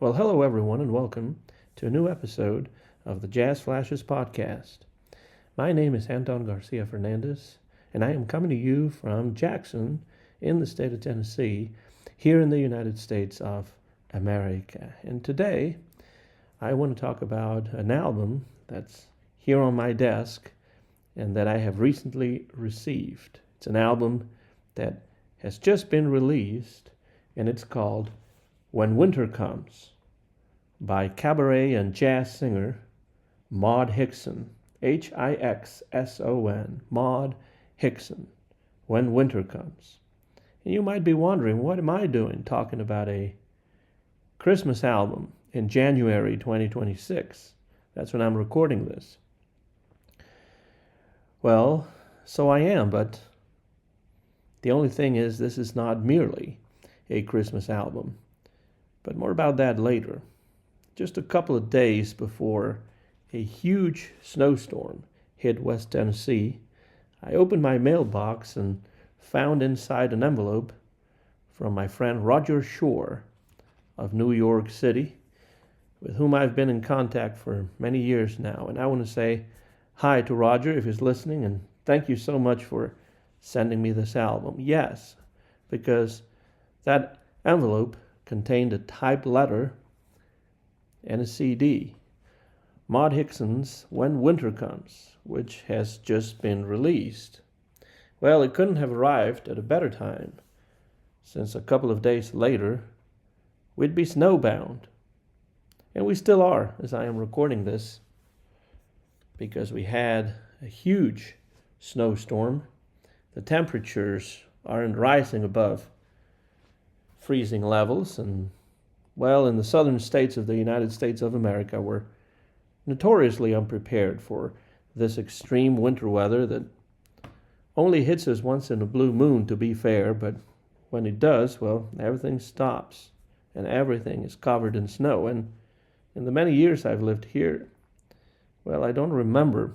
Well, hello everyone, and welcome to a new episode of the Jazz Flashes podcast. My name is Anton Garcia Fernandez, and I am coming to you from Jackson in the state of Tennessee, here in the United States of America. And today, I want to talk about an album that's here on my desk and that I have recently received. It's an album that has just been released, and it's called When Winter Comes by Cabaret and jazz singer Maud Hixson, Hixson, Maud Hixson, When Winter Comes. And you might be wondering, what am I doing talking about a Christmas album in January 2026? That's when I'm recording this. Well, so I am, but the only thing is this is not merely a Christmas album. But more about that later. Just a couple of days before a huge snowstorm hit West Tennessee, I opened my mailbox and found inside an envelope from my friend Roger Shore of New York City, with whom I've been in contact for many years now. And I want to say hi to Roger if he's listening, and thank you so much for sending me this album. Yes, because that envelope contained a typed letter and a CD, Maud Hixson's When Winter Comes, which has just been released. Well, it couldn't have arrived at a better time, since a couple of days later, we'd be snowbound. And we still are, as I am recording this, because we had a huge snowstorm. The temperatures aren't rising above freezing levels, and well, in the southern states of the United States of America, we're notoriously unprepared for this extreme winter weather that only hits us once in a blue moon, to be fair, but when it does, well, everything stops and everything is covered in snow. And in the many years I've lived here, well, I don't remember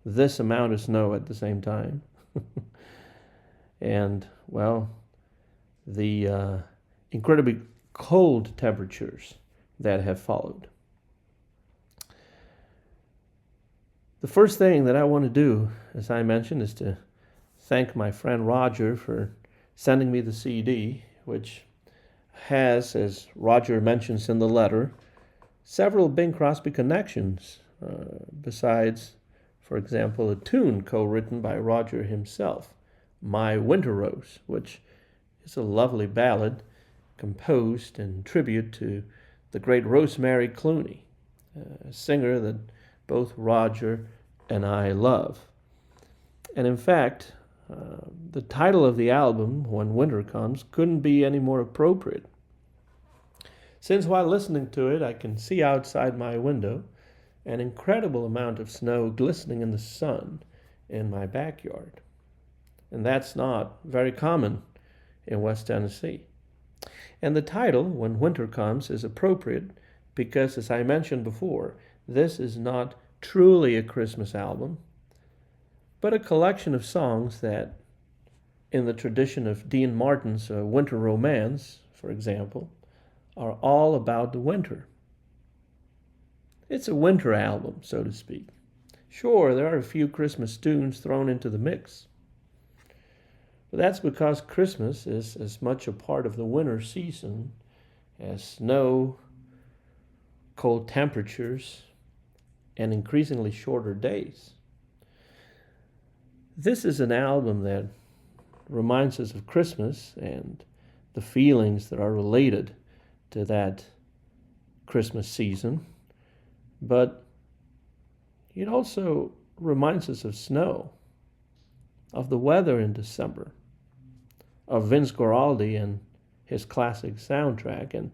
this amount of snow at the same time. And, well, the incredibly cold temperatures that have followed. The first thing that I want to do, as I mentioned, is to thank my friend Roger for sending me the CD, which has, as Roger mentions in the letter, several Bing Crosby connections, besides, for example, a tune co-written by Roger himself, My Winter Rose, which is a lovely ballad composed in tribute to the great Rosemary Clooney, a singer that both Roger and I love. And in fact, the title of the album, When Winter Comes, couldn't be any more appropriate. Since while listening to it, I can see outside my window an incredible amount of snow glistening in the sun in my backyard. And that's not very common in West Tennessee. And the title, When Winter Comes, is appropriate because, as I mentioned before, this is not truly a Christmas album, but a collection of songs that, in the tradition of Dean Martin's Winter Romance, for example, are all about the winter. It's a winter album, so to speak. Sure, there are a few Christmas tunes thrown into the mix, but that's because Christmas is as much a part of the winter season as snow, cold temperatures, and increasingly shorter days. This is an album that reminds us of Christmas and the feelings that are related to that Christmas season, but it also reminds us of snow, of the weather in December, of Vince Guaraldi and his classic soundtrack, and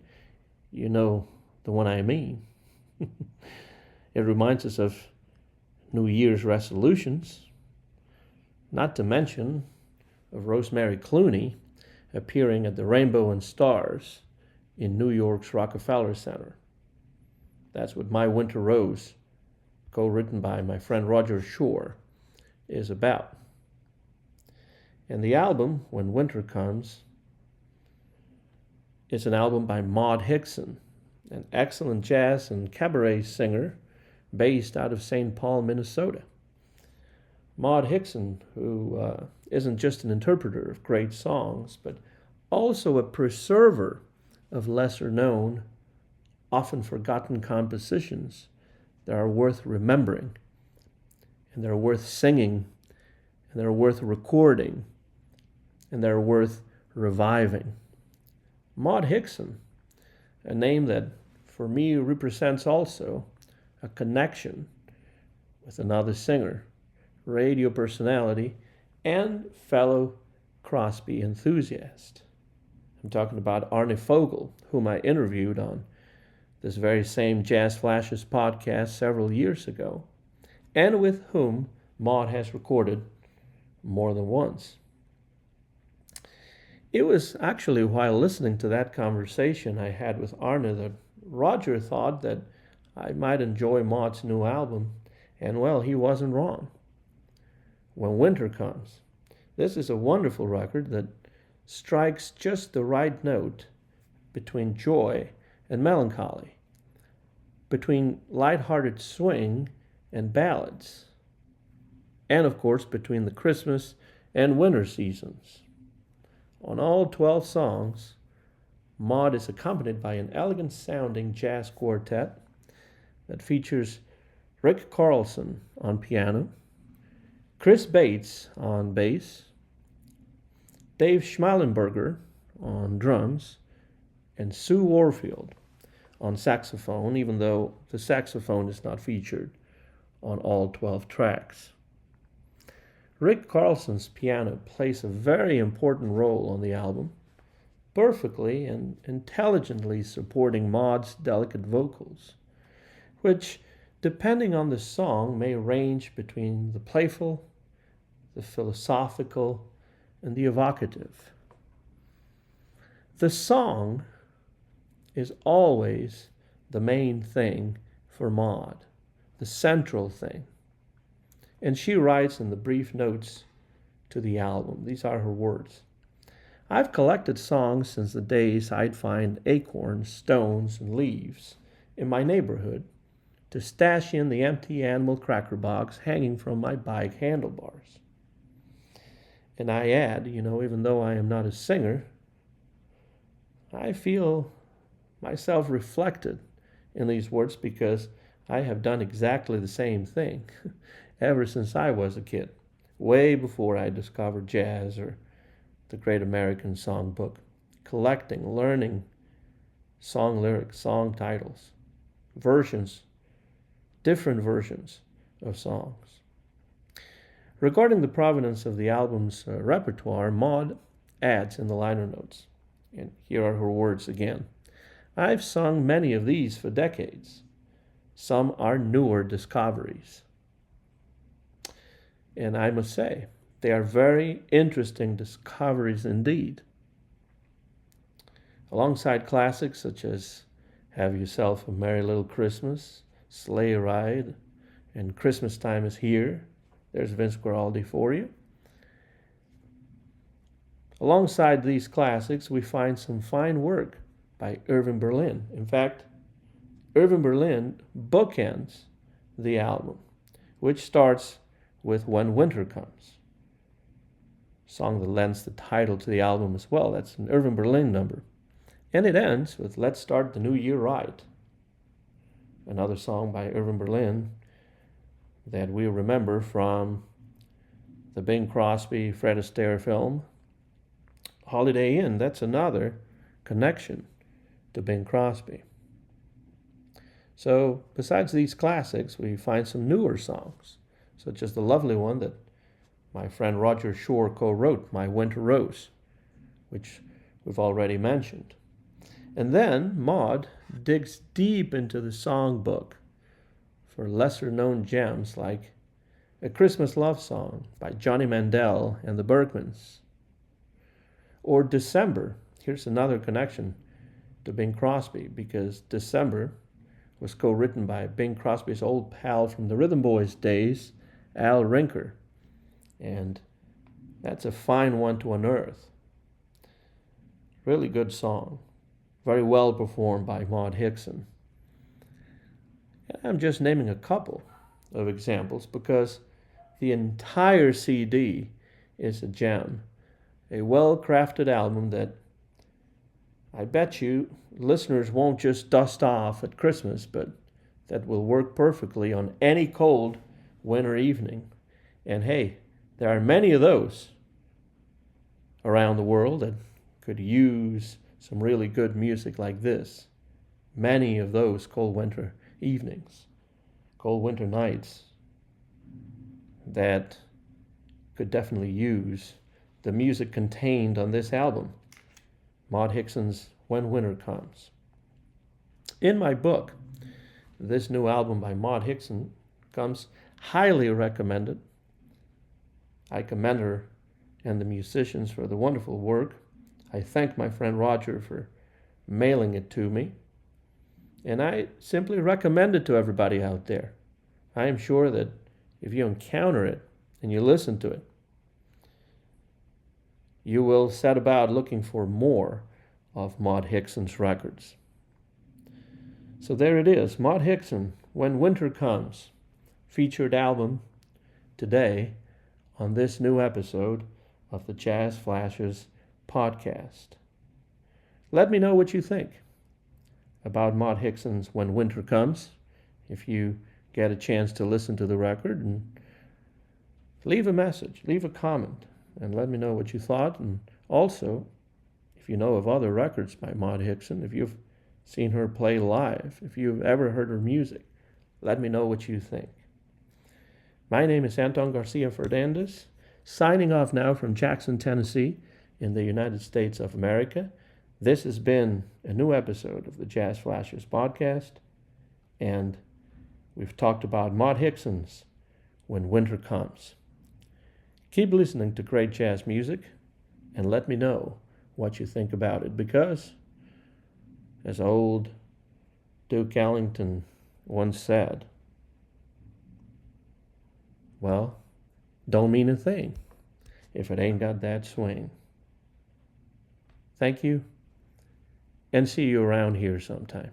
you know the one I mean. It reminds us of New Year's resolutions, not to mention of Rosemary Clooney appearing at the Rainbow and Stars in New York's Rockefeller Center. That's what My Winter Rose, co-written by my friend Roger Shore, is about. And the album, When Winter Comes, is an album by Maud Hixson, an excellent jazz and cabaret singer based out of St. Paul, Minnesota. Maud Hixson, who isn't just an interpreter of great songs, but also a preserver of lesser known, often forgotten compositions that are worth remembering, and they're worth singing, and they're worth recording, and they're worth reviving. Maud Hixson, a name that for me represents also a connection with another singer, radio personality, and fellow Crosby enthusiast. I'm talking about Arne Fogel, whom I interviewed on this very same Jazz Flashes podcast several years ago, and with whom Maud has recorded more than once. It was actually while listening to that conversation I had with Arne that Roger thought that I might enjoy Maud's new album, and well, he wasn't wrong. When Winter Comes, this is a wonderful record that strikes just the right note between joy and melancholy, between light-hearted swing and ballads, and of course between the Christmas and winter seasons. On all 12 songs, Maud is accompanied by an elegant-sounding jazz quartet that features Rick Carlson on piano, Chris Bates on bass, Dave Schmalenberger on drums, and Sue Warfield on saxophone, even though the saxophone is not featured on all 12 tracks. Rick Carlson's piano plays a very important role on the album, perfectly and intelligently supporting Maud's delicate vocals, which, depending on the song, may range between the playful, the philosophical, and the evocative. The song is always the main thing for Maud, the central thing. And she writes in the brief notes to the album, these are her words: "I've collected songs since the days I'd find acorns, stones, and leaves in my neighborhood to stash in the empty animal cracker box hanging from my bike handlebars." And I add, even though I am not a singer, I feel myself reflected in these words because I have done exactly the same thing ever since I was a kid, way before I discovered jazz or the Great American Songbook, collecting, learning song lyrics, song titles, versions, different versions of songs. Regarding the provenance of the album's repertoire, Maud adds in the liner notes, and here are her words again: "I've sung many of these for decades. Some are newer discoveries." And I must say, they are very interesting discoveries indeed. Alongside classics such as Have Yourself a Merry Little Christmas, Sleigh Ride, and Christmas Time is Here, there's Vince Guaraldi for you. Alongside these classics, we find some fine work by Irving Berlin. In fact, Irving Berlin bookends the album, which starts with When Winter Comes, song that lends the title to the album as well. That's an Irving Berlin number. And it ends with Let's Start the New Year Right, another song by Irving Berlin that we remember from the Bing Crosby, Fred Astaire film, Holiday Inn. That's another connection to Bing Crosby. So besides these classics, we find some newer songs, such as the lovely one that my friend Roger Shore co-wrote, My Winter Rose, which we've already mentioned. And then Maud digs deep into the songbook for lesser-known gems like A Christmas Love Song by Johnny Mandel and the Bergmans, or December. Here's another connection to Bing Crosby, because December was co-written by Bing Crosby's old pal from the Rhythm Boys days, Al Rinker, and that's a fine one to unearth. Really good song. very well performed by Maud Hixson. I'm just naming a couple of examples because the entire CD is a gem, a well-crafted album that I bet you listeners won't just dust off at Christmas, but that will work perfectly on any cold winter evening. And hey, there are many of those around the world that could use some really good music like this. Many of those cold winter evenings, cold winter nights that could definitely use the music contained on this album, Maud Hixson's When Winter Comes. In my book, this new album by Maud Hixson comes highly recommended. I commend her and the musicians for the wonderful work. I thank my friend Roger for mailing it to me. And I simply recommend it to everybody out there. I am sure that if you encounter it and you listen to it, you will set about looking for more of Maud Hixson's records. So there it is, Maud Hixson, When Winter Comes, featured album today on this new episode of the Jazz Flashes podcast. Let me know what you think about Maud Hixson's When Winter Comes, if you get a chance to listen to the record, and leave a message, leave a comment, and let me know what you thought. And also, if you know of other records by Maud Hixson, if you've seen her play live, if you've ever heard her music, let me know what you think. My name is Anton Garcia Fernandez, signing off now from Jackson, Tennessee, in the United States of America. This has been a new episode of the Jazz Flashers podcast, and we've talked about Maud Hixson's When Winter Comes. Keep listening to great jazz music, and let me know what you think about it, because, as old Duke Ellington once said, well, don't mean a thing if it ain't got that swing. Thank you, and see you around here sometime.